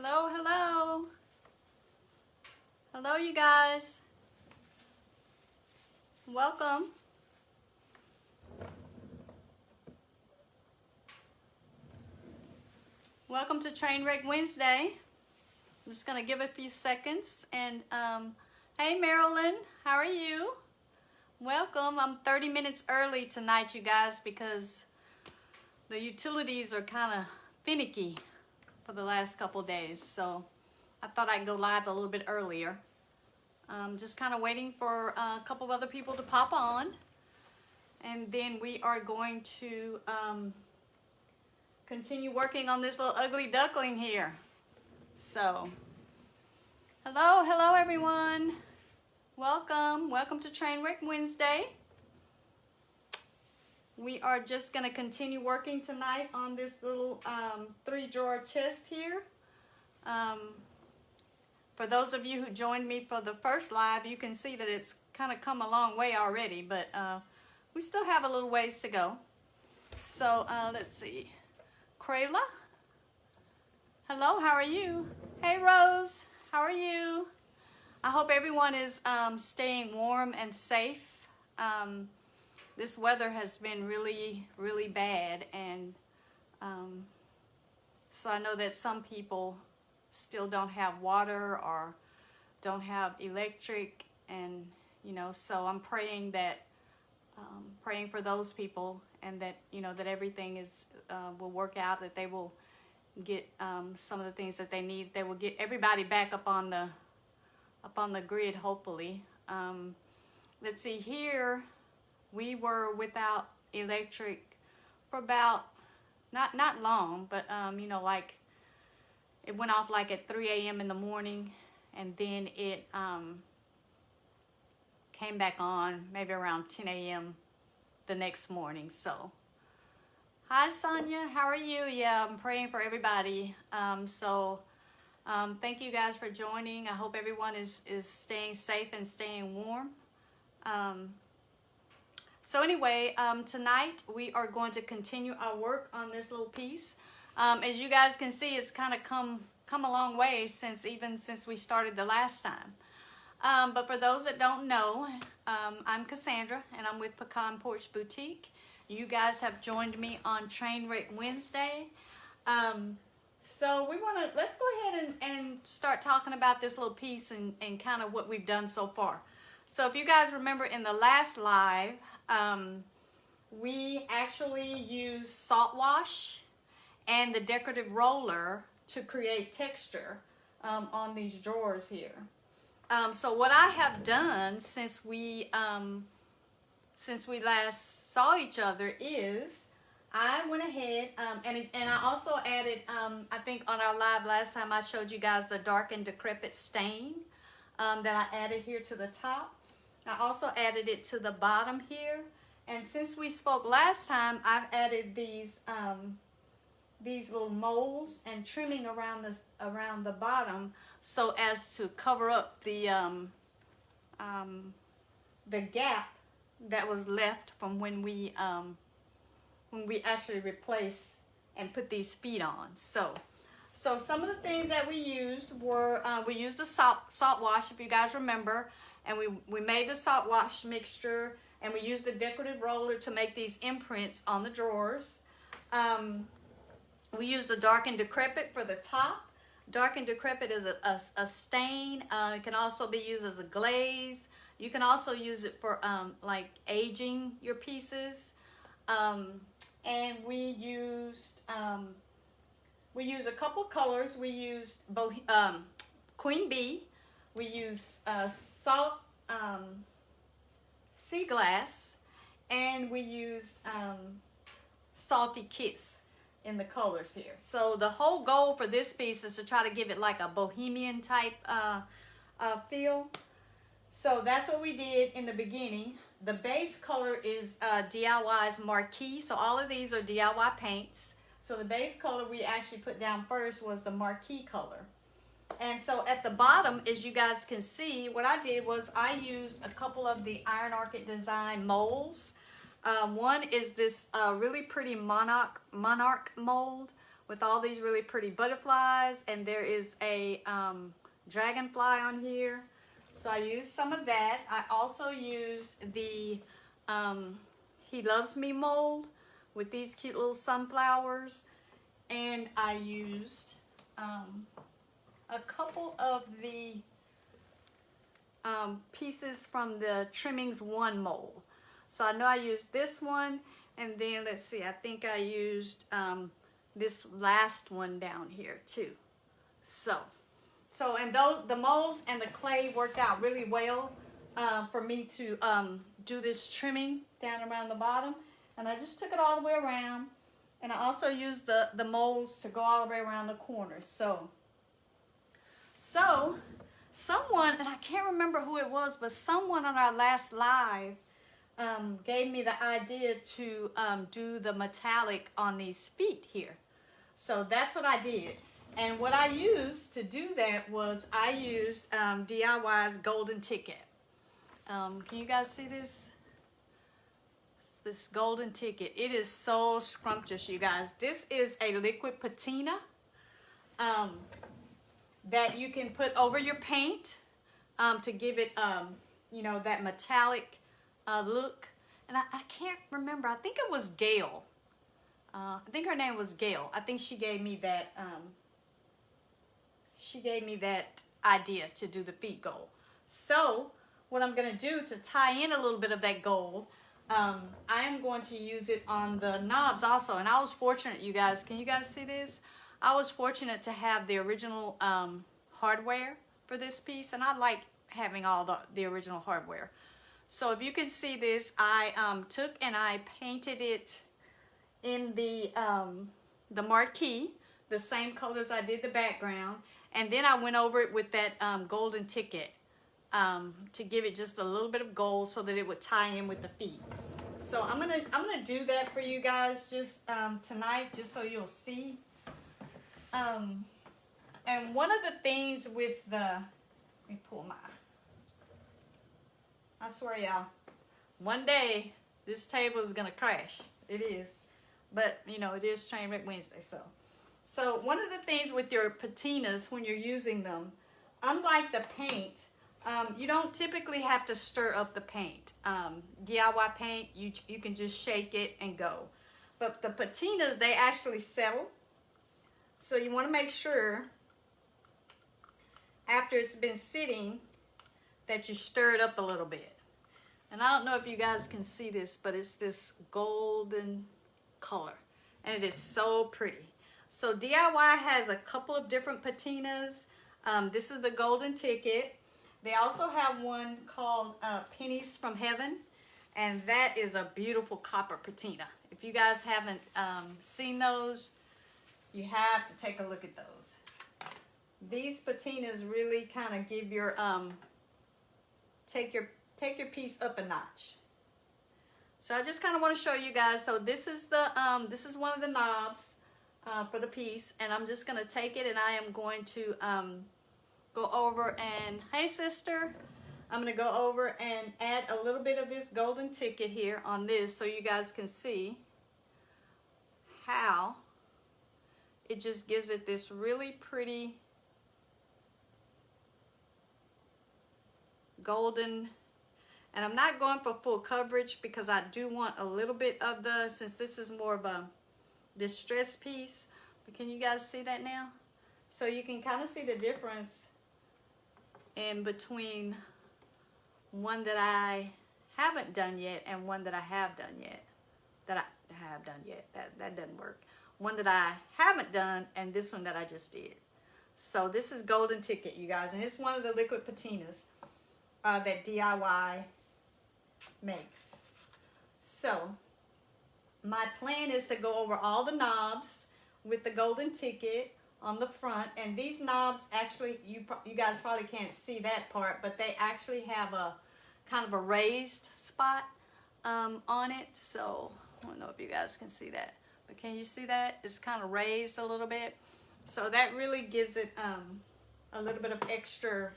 Hello, hello. Hello, you guys. Welcome. Welcome to Trainwreck Wednesday. I'm just going to give a few seconds. And hey, Marilyn, how are you? Welcome. I'm 30 minutes early tonight, you guys, because the utilities are kind of finicky for the last couple days. So I thought I'd go live a little bit earlier. Just kind of waiting for a couple of other people to pop on. And then we are going to continue working on this little ugly duckling here. So, hello everyone. Welcome to Trainwreck Wednesday. We are just going to continue working tonight on this little 3-drawer chest here. For those of you who joined me for the first live, you can see that it's kind of come a long way already, but we still have a little ways to go. So let's see. Krayla, hello, how are you? Hey Rose, how are you? I hope everyone is staying warm and safe. This weather has been really bad, and so I know that some people still don't have water or don't have electric, and so I'm praying that praying for those people, and that that everything is will work out, that they will get some of the things that they need. They will get everybody back up on the grid, hopefully. Let's see here. We were without electric for about not long, but like it went off like at 3 a.m. in the morning, and then it came back on maybe around 10 a.m. the next morning. So hi Sonia, how are you? Yeah, I'm praying for everybody. Thank you guys for joining. I hope everyone is staying safe and staying warm. So anyway, tonight we are going to continue our work on this little piece. As you guys can see, it's kind of come a long way since we started the last time. But for those that don't know, I'm Cassandra, and I'm with Pecan Porch Boutique. You guys have joined me on Trainwreck Wednesday. So let's go ahead and start talking about this little piece and kind of what we've done so far. So if you guys remember in the last live, we actually used salt wash and the decorative roller to create texture on these drawers here. So what I have done since we last saw each other is I went ahead and I also added, I think on our live last time I showed you guys the dark and decrepit stain that I added here to the top. I also added it to the bottom here. And since we spoke last time, I've added these little moles and trimming around the bottom, so as to cover up the gap that was left from when we actually replaced and put these feet on. So some of the things that we used were we used a salt wash, if you guys remember, and we made the salt wash mixture, and we used the decorative roller to make these imprints on the drawers. We used the dark and decrepit for the top. Dark and decrepit is a stain. It can also be used as a glaze. You can also use it for like aging your pieces. And we used a couple colors. We used Queen Bee. We used salt sea glass, and we used Salty Kiss in the colors here. So the whole goal for this piece is to try to give it like a bohemian type feel. So that's what we did in the beginning. The base color is DIY's Marquee. So all of these are DIY paints. So the base color we actually put down first was the Marquee color. And so at the bottom, as you guys can see, what I did was I used a couple of the Iron Orchid Design molds. One is this really pretty monarch mold with all these really pretty butterflies, and there is a dragonfly on here. So I used some of that. I also used the He Loves Me mold with these cute little sunflowers, and I used a couple of the pieces from the Trimmings 1 mold. So I know I used this one, and then let's see, I think I used this last one down here too. So and the molds and the clay worked out really well for me to do this trimming down around the bottom. And I just took it all the way around, and I also used the molds to go all the way around the corners. So someone, and I can't remember who it was, but someone on our last live gave me the idea to do the metallic on these feet here. So that's what I did. And what I used to do that was I used DIY's golden ticket. Can you guys see this? This golden ticket. It is so scrumptious, you guys. This is a liquid patina that you can put over your paint to give it, you know, that metallic look. And I can't remember. I think it was Gail. I think her name was Gail. I think she gave me that. She gave me that idea to do the feet gold. So what I'm going to do to tie in a little bit of that gold, I am going to use it on the knobs also. And I was fortunate, you guys. Can you guys see this? I was fortunate to have the original hardware for this piece, and I like having all the original hardware. So if you can see this, I took and I painted it in the marquee, the same colors I did the background, and then I went over it with that golden ticket to give it just a little bit of gold so that it would tie in with the feet. So I'm gonna do that for you guys just tonight, just so you'll see. And one of the things with the, let me pull my, I swear y'all, one day this table is gonna crash. It is, but you know, it is Trainwreck Wednesday. So one of the things with your patinas when you're using them, unlike the paint, you don't typically have to stir up the paint. DIY paint, you can just shake it and go. But the patinas, they actually settle. So you want to make sure after it's been sitting that you stir it up a little bit. And I don't know if you guys can see this, but it's this golden color, and it is so pretty. So DIY has a couple of different patinas. This is the golden ticket. They also have one called Pennies from Heaven, and that is a beautiful copper patina. If you guys haven't seen those, you have to take a look at those. These patinas really kind of give your take your piece up a notch. So I just kind of want to show you guys. So this is the this is one of the knobs for the piece, and I'm just going to take it and I am going to go over and, hey sister, I'm going to go over and add a little bit of this golden ticket here on this so you guys can see how it just gives it this really pretty golden. And I'm not going for full coverage because I do want a little bit of the, since this is more of a distressed piece. But can you guys see that now? So you can kind of see the difference in between one that I haven't done yet and one that I have done yet. That doesn't work. One that I haven't done and this one that I just did. So this is golden ticket, you guys, and it's one of the liquid patinas that DIY makes. So my plan is to go over all the knobs with the golden ticket on the front, and these knobs actually, you guys probably can't see that part, but they actually have a kind of a raised spot on it. So I don't know if you guys can see that, but can you see that? It's kind of raised a little bit, so that really gives it a little bit of extra,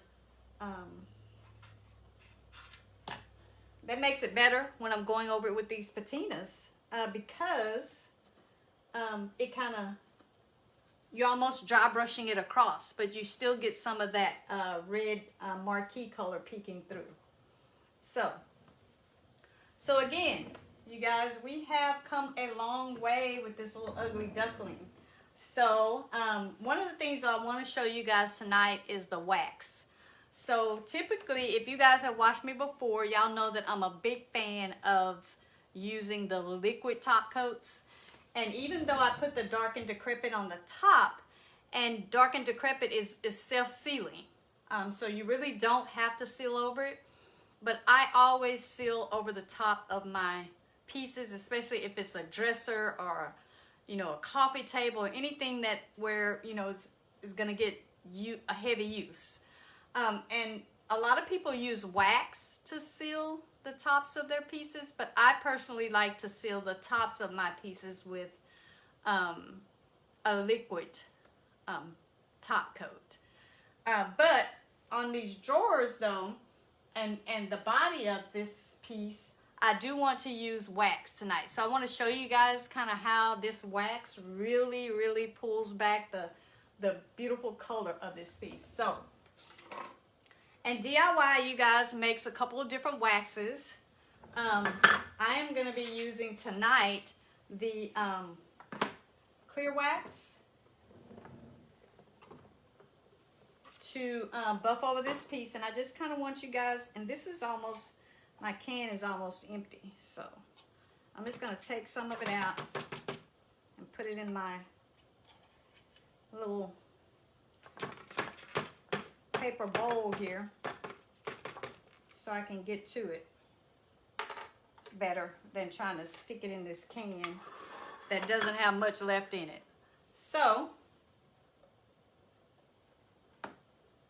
that makes it better when I'm going over it with these patinas, because it kind of you're almost dry brushing it across, but you still get some of that red marquee color peeking through. So again, you guys, we have come a long way with this little ugly duckling. So one of the things I want to show you guys tonight is the wax. So typically, if you guys have watched me before, y'all know that I'm a big fan of using the liquid top coats. And even though I put the Dark and Decrepit on the top, and Dark and Decrepit is self-sealing, so you really don't have to seal over it. But I always seal over the top of my pieces, especially if it's a dresser or, you know, a coffee table or anything that where, you know, is going to get a heavy use. And a lot of people use wax to seal the tops of their pieces, but I personally like to seal the tops of my pieces with a liquid top coat. But on these drawers though, and the body of this piece, I do want to use wax tonight. So I want to show you guys kind of how this wax really, really pulls back the beautiful color of this piece. So, and DIY, you guys, makes a couple of different waxes. I am going to be using tonight the clear wax to buff over this piece, and I just kind of want you guys, and this is almost, my can is almost empty, so I'm just going to take some of it out and put it in my little paper bowl here so I can get to it better than trying to stick it in this can that doesn't have much left in it. So,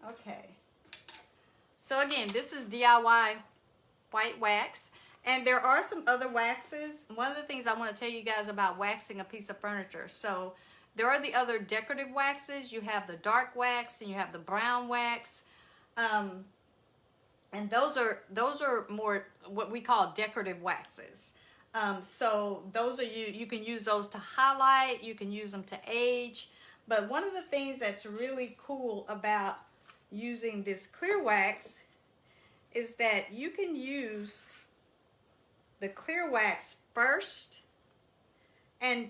okay. So again, this is DIY white wax, and there are some other waxes. One of the things I want to tell you guys about waxing a piece of furniture. So there are the other decorative waxes. You have the dark wax and you have the brown wax. And those are more what we call decorative waxes. So those are you can use those to highlight, you can use them to age. But one of the things that's really cool about using this clear wax is that you can use the clear wax first, and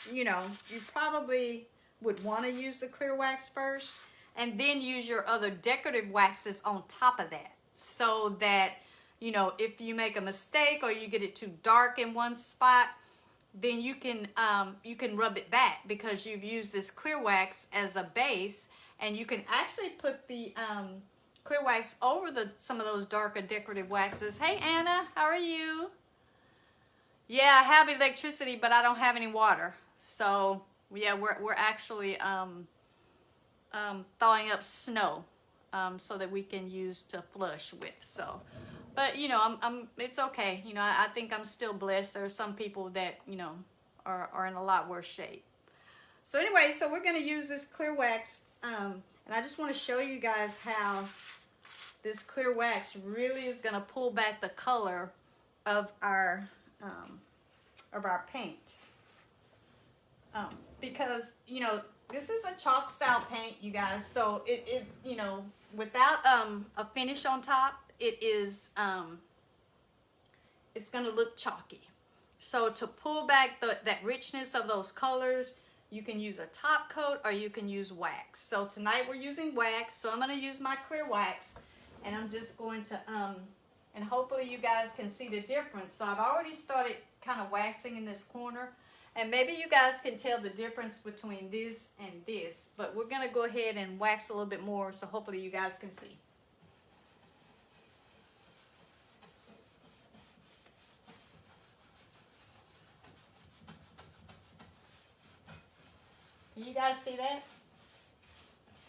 you know, you probably would want to use the clear wax first and then use your other decorative waxes on top of that, so that, you know, if you make a mistake or you get it too dark in one spot, then you can rub it back because you've used this clear wax as a base, and you can actually put the clear wax over some of those darker decorative waxes. Hey Anna, how are you? Yeah, I have electricity, but I don't have any water. So yeah, we're actually thawing up snow so that we can use to flush with. So, but you know, it's okay. You know, I think I'm still blessed. There are some people that, you know, are in a lot worse shape. So anyway, so we're going to use this clear wax, and I just want to show you guys how this clear wax really is going to pull back the color of our paint. Because, you know, this is a chalk style paint, you guys, so it you know, without a finish on top, it's going to look chalky. So to pull back that richness of those colors, you can use a top coat or you can use wax. So tonight we're using wax, so I'm going to use my clear wax, and I'm just going to and hopefully you guys can see the difference. So I've already started kind of waxing in this corner, and maybe you guys can tell the difference between this and this, but we're going to go ahead and wax a little bit more, so hopefully you guys can see. Can you guys see that?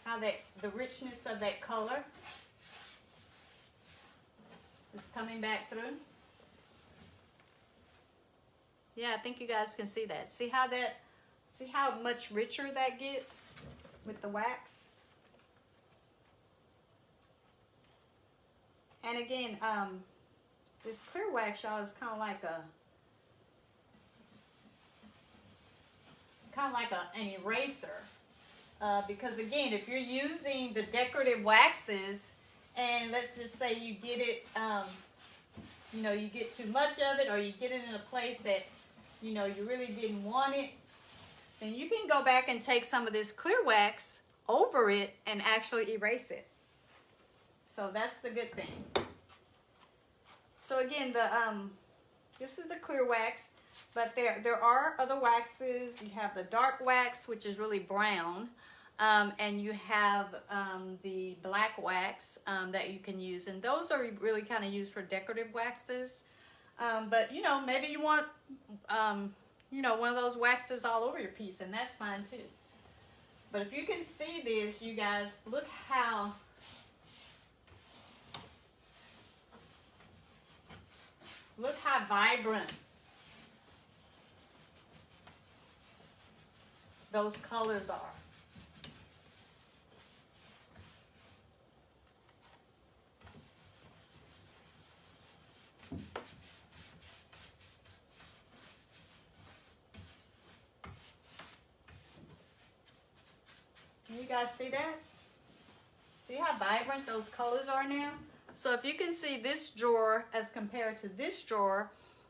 How the richness of that color is coming back through? Yeah, I think you guys can see that. See how much richer that gets with the wax? And again, this clear wax, y'all, is kind of like an eraser. Because again, if you're using the decorative waxes, and let's just say you get it, you know, you get too much of it, or you get it in a place that, you know, you really didn't want it, then you can go back and take some of this clear wax over it and actually erase it. So that's the good thing. So again, this is the clear wax, but there are other waxes. You have the dark wax, which is really brown, and you have the black wax that you can use, and those are really kind of used for decorative waxes. But you know, maybe you want you know, one of those waxes all over your piece, and that's fine too. But if you can see this, you guys, look how vibrant those colors are. Can you guys see that? See how vibrant those colors are now? So if you can see this drawer as compared to this drawer,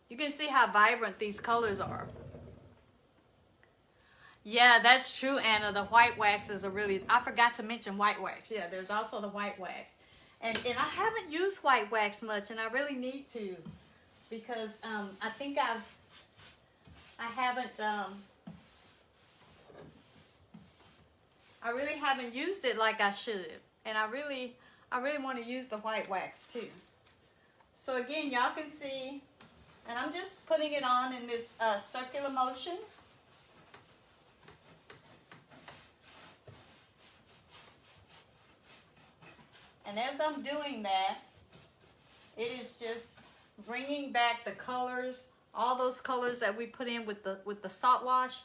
you can see how vibrant these colors are. Yeah, that's true, Anna. The white waxes are really, I forgot to mention white wax. Yeah, there's also the white wax. And I haven't used white wax much, and I really need to, because I think I really haven't used it like I should. And I really want to use the white wax too. So again, y'all can see, and I'm just putting it on in this circular motion. And as I'm doing that, it is just bringing back the colors, all those colors that we put in with the salt wash,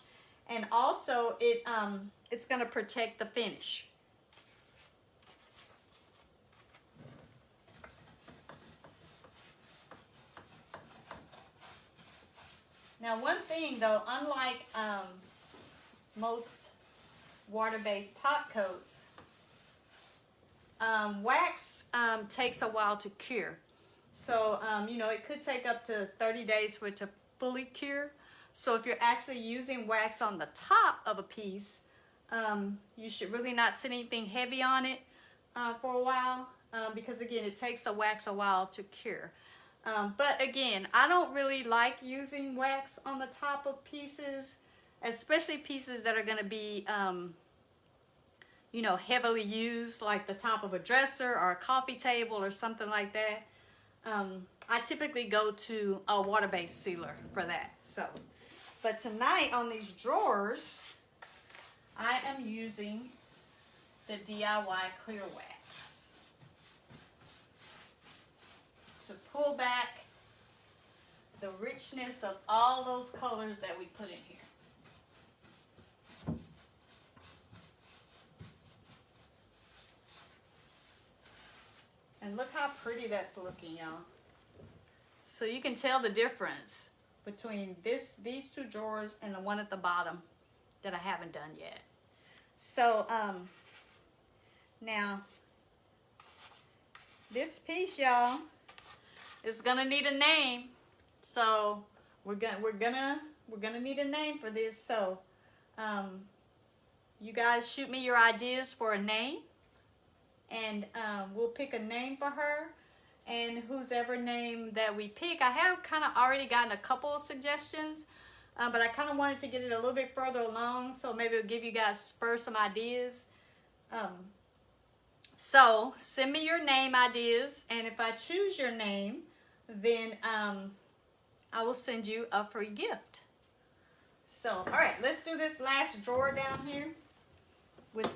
and also it's going to protect the finish. Now, one thing though, unlike most water-based top coats, wax takes a while to cure. So, you know, it could take up to 30 days for it to fully cure. So if you're actually using wax on the top of a piece, you should really not sit anything heavy on it for a while, because again, it takes the wax a while to cure. But again, I don't really like using wax on the top of pieces, especially pieces that are going to be you know, heavily used, like the top of a dresser or a coffee table or something like that. I typically go to a water-based sealer for that. So, but tonight on these drawers, I am using the DIY clear wax to pull back the richness of all those colors that we put in here. And look how pretty that's looking, y'all. So you can tell the difference between these two drawers and the one at the bottom that I haven't done yet. So now this piece, y'all, is gonna need a name. So we're gonna need a name for this. So you guys shoot me your ideas for a name, and we'll pick a name for her. And whosever name that we pick, I have kind of already gotten a couple of suggestions, but I kind of wanted to get it a little bit further along, so maybe it'll give you guys spur some ideas. So send me your name ideas, and if I choose your name, then I will send you a free gift. So, all right, let's do this last drawer down here with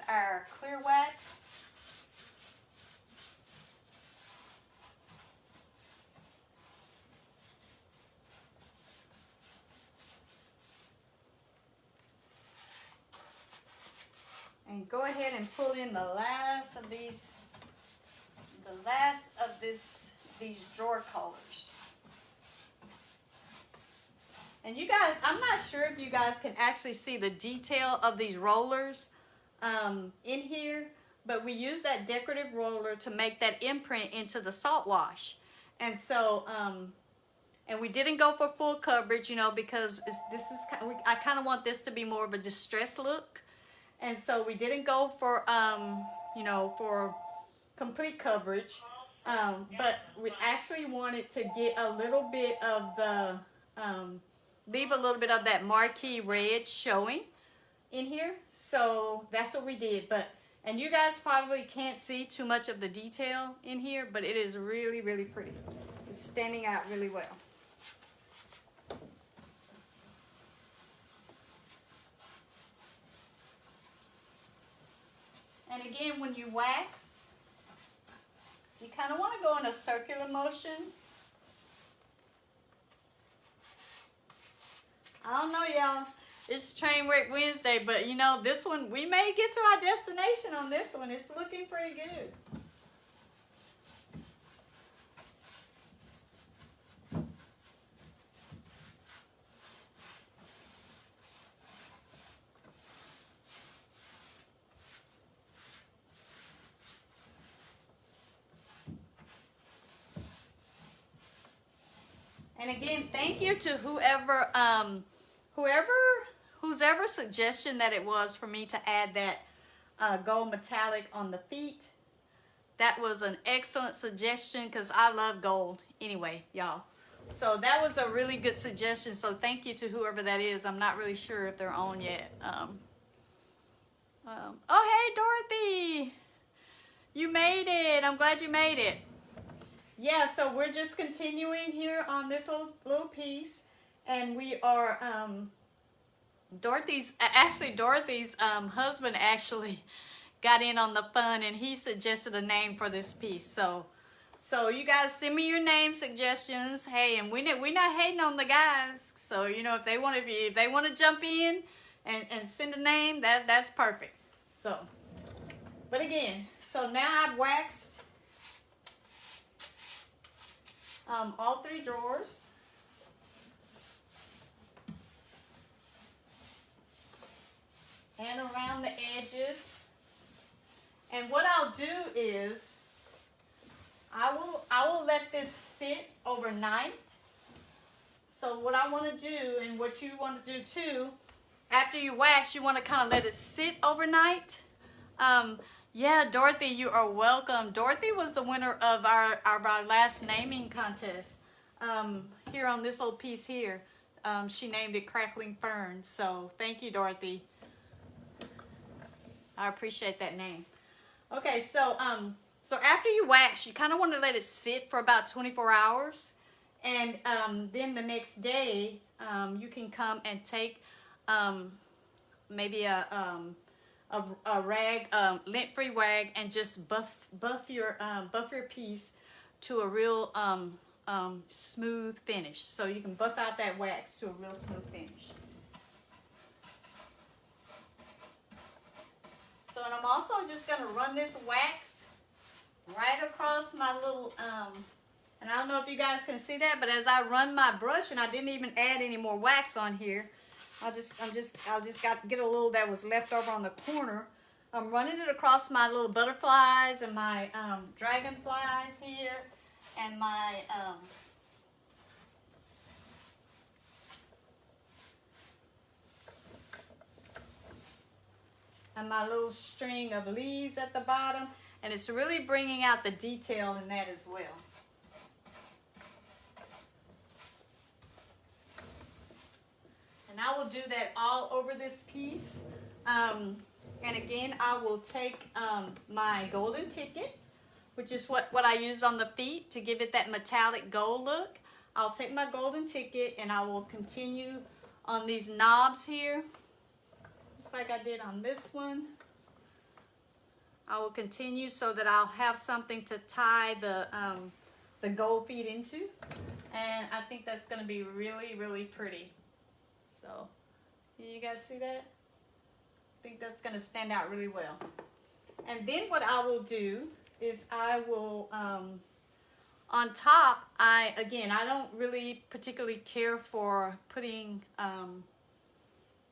our clear wax. And go ahead and pull in the last of these drawer colors. And you guys, I'm not sure if you guys can actually see the detail of these rollers in here, but we use that decorative roller to make that imprint into the salt wash. And so, and we didn't go for full coverage, you know, because I kind of want this to be more of a distressed look. And so we didn't go for, you know, for complete coverage. But we actually wanted to get a little bit of the, leave a little bit of that marquee red showing in here. So that's what we did. And you guys probably can't see too much of the detail in here, but it is really, really pretty. It's standing out really well. And again, when you wax, you kind of want to go in a circular motion. I don't know, y'all. It's Trainwreck Wednesday, but you know, this one, we may get to our destination on this one. It's looking pretty good. And again, thank you to whose ever suggestion that it was for me to add that gold metallic on the feet. That was an excellent suggestion because I love gold anyway, y'all. So that was a really good suggestion. So thank you to whoever that is. I'm not really sure if they're on yet. Oh, hey, Dorothy. You made it. I'm glad you made it. Yeah, so we're just continuing here on this little piece, and we are Dorothy's husband actually got in on the fun, and he suggested a name for this piece. So you guys send me your name suggestions. Hey, and we're not hating on the guys. So you know, if they want to jump in and send a name, that's perfect. So, but again, so now I've waxed all 3 drawers. And around the edges. And what I'll do is I will let this sit overnight. So what I want to do, and what you want to do too, after you wax, you want to kind of let it sit overnight. Yeah, Dorothy, you are welcome. Dorothy was the winner of our last naming contest here on this little piece here. She named it Crackling Ferns. So thank you, Dorothy. I appreciate that name. Okay, so after you wax, you kind of want to let it sit for about 24 hours. And then the next day, you can come and take maybe a rag, lint-free rag, and just buff your piece to a real smooth finish. So you can buff out that wax to a real smooth finish. So, and I'm also just going to run this wax right across my little, and I don't know if you guys can see that, but as I run my brush, and I didn't even add any more wax on here, I'll just get a little that was left over on the corner. I'm running it across my little butterflies and my dragonflies here, and my little string of leaves at the bottom, and it's really bringing out the detail in that as well. And I will do that all over this piece. And again, I will take my golden ticket, which is what I use on the feet to give it that metallic gold look. I'll take my golden ticket and I will continue on these knobs here, just like I did on this one. I will continue so that I'll have something to tie the gold feet into. And I think that's going to be really, really pretty. So, you guys see that? I think that's going to stand out really well. And then what I will do is I will, on top, I don't really particularly care for putting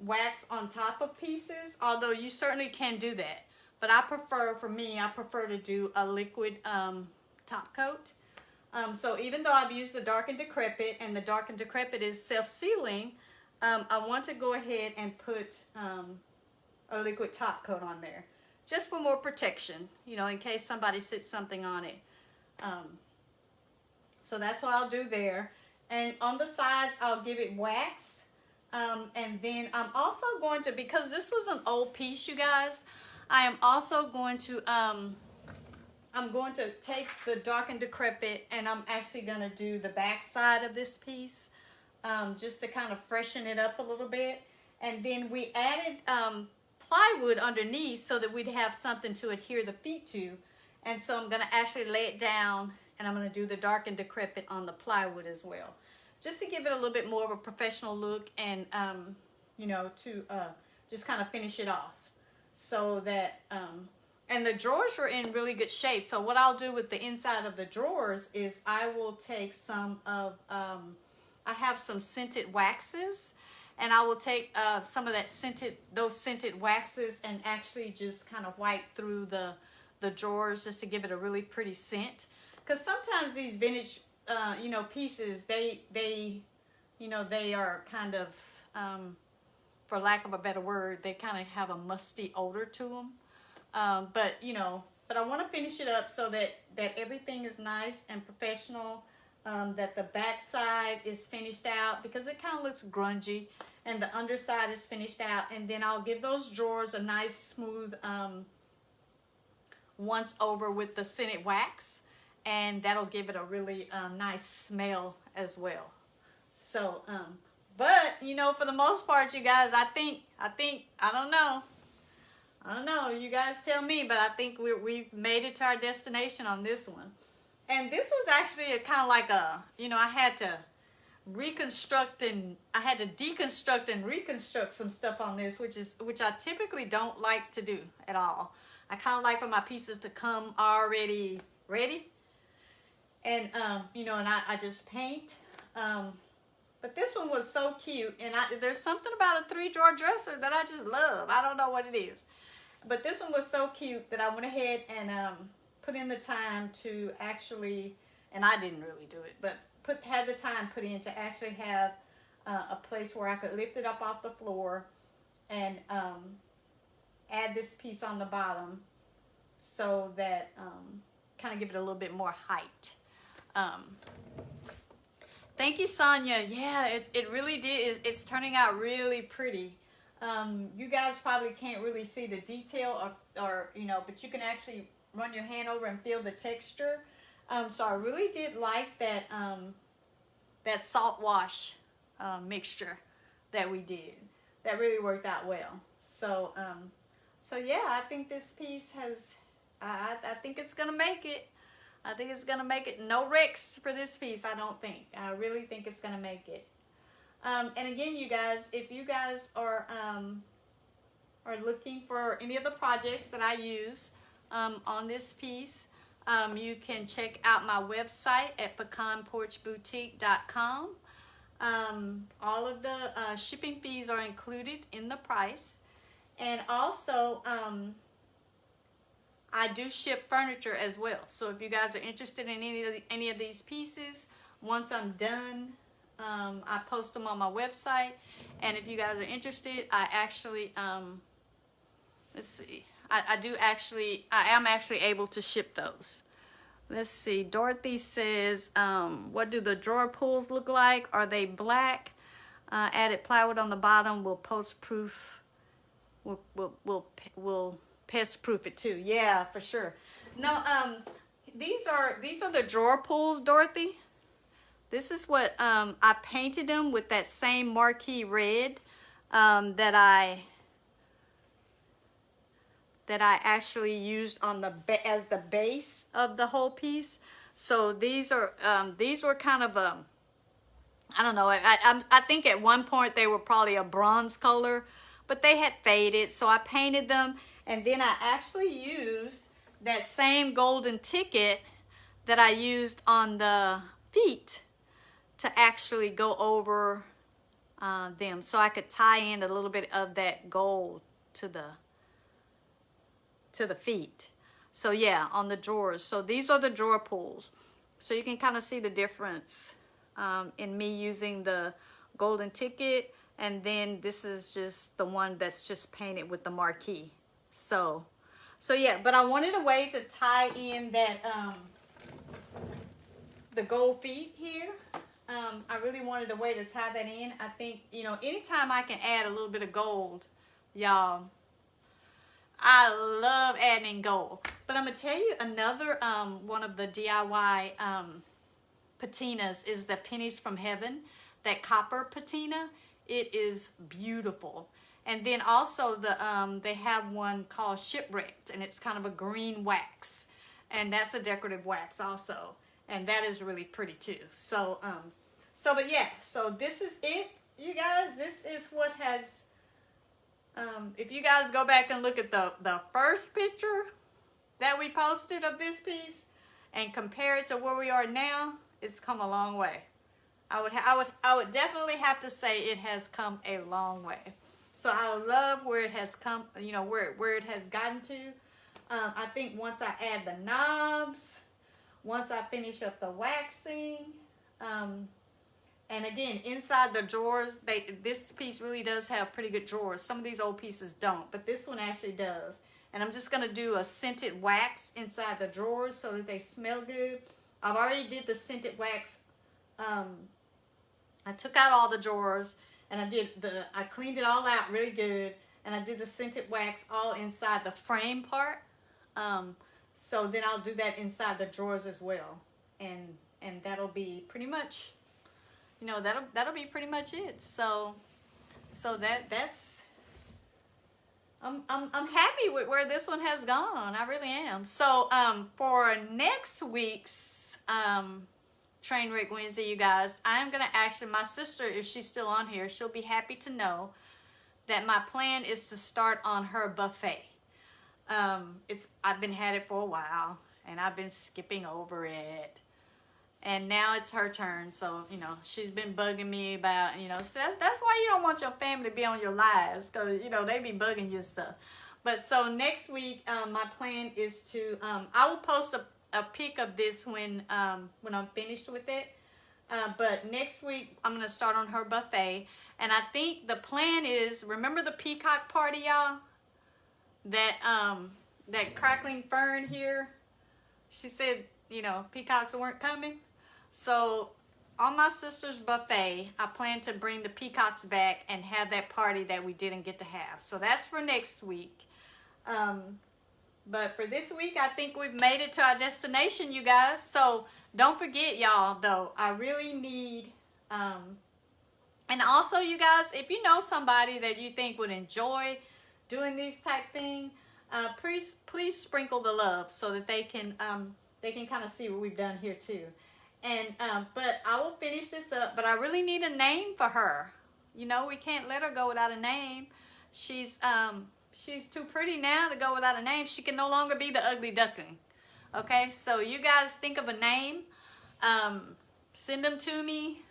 wax on top of pieces, although you certainly can do that. But I prefer to do a liquid top coat. So even though I've used the Dark and Decrepit, and the Dark and Decrepit is self-sealing, I want to go ahead and put a liquid top coat on there, just for more protection, you know, in case somebody sits something on it. So that's what I'll do there. And on the sides, I'll give it wax. And then I'm also going to, because this was an old piece, you guys, I am also going to, I'm going to take the Dark and Decrepit, and I'm actually going to do the back side of this piece, just to kind of freshen it up a little bit. And then we added plywood underneath so that we'd have something to adhere the feet to. And so I'm going to actually lay it down, and I'm going to do the Dark and Decrepit on the plywood as well, just to give it a little bit more of a professional look, and you know, to just kind of finish it off. So that and the drawers are in really good shape. So what I'll do with the inside of the drawers is I will take some of I have some scented waxes, and I will take some of those scented waxes, and actually just kind of wipe through the drawers, just to give it a really pretty scent. Because sometimes these vintage you know, pieces, they you know, they are kind of for lack of a better word, they kind of have a musty odor to them. But you know, but I want to finish it up so that everything is nice and professional. That the back side is finished out, because it kind of looks grungy, and the underside is finished out. And then I'll give those drawers a nice smooth once over with the scented wax, and that'll give it a really nice smell as well. So but you know, for the most part, you guys, I think I don't know, you guys tell me, but I think we've made it to our destination on this one. And this was actually a kind of like a, you know, I had to deconstruct and reconstruct some stuff on this, which I typically don't like to do at all. I kind of like for my pieces to come already ready, and you know, and I just paint. But this one was so cute, and there's something about a 3-drawer dresser that I just love. I don't know what it is, but this one was so cute that I went ahead and put in the time to actually, and I didn't really do it, but had the time put in to actually have a place where I could lift it up off the floor and add this piece on the bottom, so that kind of give it a little bit more height. Thank you, Sonia. Yeah, it really did. It's turning out really pretty. You guys probably can't really see the detail, or you know, but you can actually run your hand over and feel the texture. So I really did like that that salt wash mixture that we did. That really worked out well. So so yeah, I think this piece has, I think it's gonna make it. I think it's gonna make it. No wrecks for this piece, I don't think. I really think it's gonna make it. And again, you guys, if you guys are looking for any of the projects that I use on this piece, you can check out my website at pecanporchboutique.com. All of the shipping fees are included in the price, and also I do ship furniture as well. So if you guys are interested in any of these pieces, once I'm done, I post them on my website. And if you guys are interested, I actually let's see, I am actually able to ship those. Let's see, Dorothy says, what do the drawer pulls look like? Are they black? Added plywood on the bottom will post-proof, will pest-proof it too. Yeah, for sure. No, these are the drawer pulls, Dorothy. This is what I painted them with that same marquee red that I actually used on as the base of the whole piece. So these were kind of I don't know. I think at one point they were probably a bronze color, but they had faded. So I painted them, and then I actually used that same golden ticket that I used on the feet to actually go over them, so I could tie in a little bit of that gold to the feet. So yeah, on the drawers. So these are the drawer pulls. So you can kind of see the difference in me using the golden ticket, and then this is just the one that's just painted with the marquee. So yeah, but I wanted a way to tie in that the gold feet here. I really wanted a way to tie that in. I think, you know, anytime I can add a little bit of gold, y'all, I love adding in gold. But I'm going to tell you another one of the DIY patinas is the Pennies from Heaven, that copper patina. It is beautiful. And then also they have one called Shipwrecked, and it's kind of a green wax. And that's a decorative wax also. And that is really pretty too. So, but yeah, so this is it, you guys. This is what has, if you guys go back and look at the first picture that we posted of this piece and compare it to where we are now, it's come a long way. I would definitely have to say it has come a long way. So I love where it has come, you know, where it has gotten to. I think once I add the knobs, once I finish up the waxing, and again, inside the drawers, this piece really does have pretty good drawers. Some of these old pieces don't, but this one actually does. And I'm just going to do a scented wax inside the drawers so that they smell good. I've already did the scented wax. I took out all the drawers, and I cleaned it all out really good, and I did the scented wax all inside the frame part. So then I'll do that inside the drawers as well, and that'll be pretty much, you know, that'll be pretty much it. So that's I'm happy with where this one has gone. I really am. So for next week's Trainwreck Wednesday, you guys, I am gonna actually, my sister, if she's still on here, she'll be happy to know that my plan is to start on her buffet. I've been had it for a while, and I've been skipping over it, and now it's her turn. So, you know, she's been bugging me about, you know, so that's why you don't want your family to be on your lives, because, you know, they be bugging you and stuff. But so next week, my plan is to, I will post a pic of this when I'm finished with it. But next week, I'm going to start on her buffet. And I think the plan is, remember the peacock party, y'all? That crackling fern here, she said, you know, peacocks weren't coming. So on my sister's buffet, I plan to bring the peacocks back and have that party that we didn't get to have. So that's for next week. But for this week, I think we've made it to our destination, you guys. So don't forget, y'all, though, I really need, and also, you guys, if you know somebody that you think would enjoy doing these type thing, please sprinkle the love so that they can kind of see what we've done here too. And but I will finish this up. But I really need a name for her. You know, we can't let her go without a name. She's too pretty now to go without a name. She can no longer be the ugly duckling. Okay, so you guys think of a name, send them to me,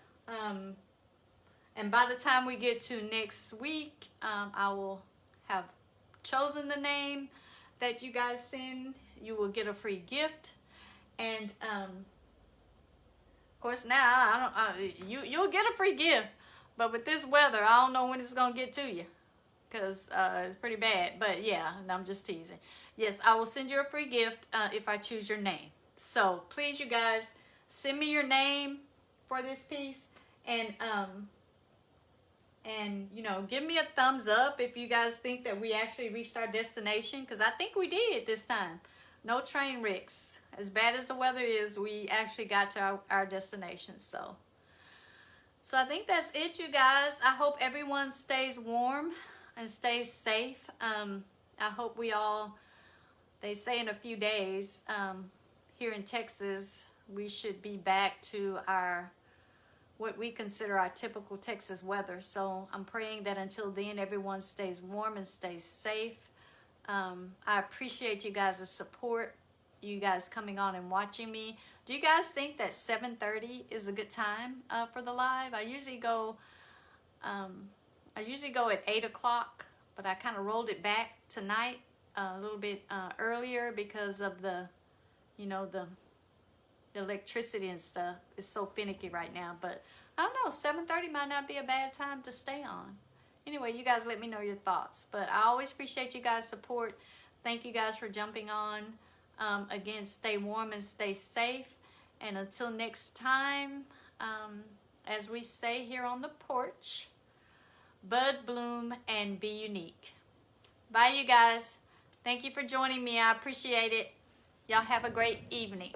and by the time we get to next week, I will have chosen the name that you guys send. You will get a free gift, and of course now you'll get a free gift, but with this weather, I don't know when it's gonna get to you, because it's pretty bad. But yeah, I'm just teasing. Yes, I will send you a free gift if I choose your name. So please, you guys, send me your name for this piece, and you know, give me a thumbs up if you guys think that we actually reached our destination, because I think we did this time. No train wrecks. As bad as the weather is, we actually got to our destination. So I think that's it, you guys. I hope everyone stays warm and stays safe. I hope we all, they say in a few days, here in Texas, we should be back to what we consider our typical Texas weather. So I'm praying that until then, everyone stays warm and stays safe. I appreciate you guys' support, you guys coming on and watching me. Do you guys think that 7:30 is a good time for the live? I usually go at 8 o'clock, but I kind of rolled it back tonight a little bit earlier because of the electricity and stuff is so finicky right now. But I don't know, 7:30 might not be a bad time to stay on. Anyway, you guys let me know your thoughts. But I always appreciate you guys' support. Thank you guys for jumping on. Again, stay warm and stay safe. And until next time, as we say here on the porch, bud bloom and be unique. Bye, you guys. Thank you for joining me. I appreciate it. Y'all have a great evening.